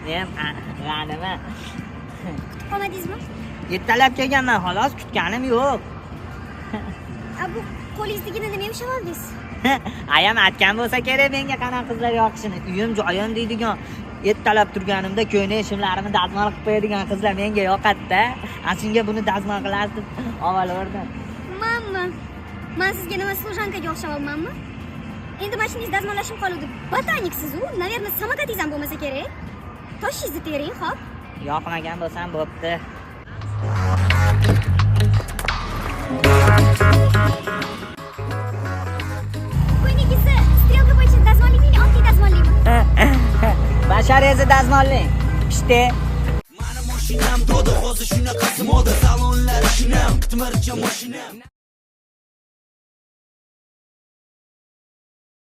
Men g'anima. Qolmadingizmi? Ertalab kelganman, xolos kutganim yo'q. Bu qo'lingizdagini nima yumshab oldingiz? Ayam aytgan bo'lsa kerak menga qanaqa qizlar yoqishini. Uyim joyim deydigan. Ertalab turganimda ko'yna shimlarimni dazmol qilib qo'yadigan qizlar menga yoqadi-da. Shunga buni dazmol qilarsiz. Avvalroq. Men sizga nima slujankaga o'xshamayapmanmi? Endi mashinangizni dazmollashim qoldi. Botaniksiz-u, naверное, samokatingiz ham bo'lmasa kerak. Toshingizni tering, xo'p? Yoqmagan bo'lsam bo'pti. Qo'yningizni strelka bo'yicha dazmollaymi, oddiy dazmollaymi? Basharangni dazmollang. Pishdi. Mani mashinam to'da hozir shunaqasi moda salonlar shinam, qitmircha mashinam.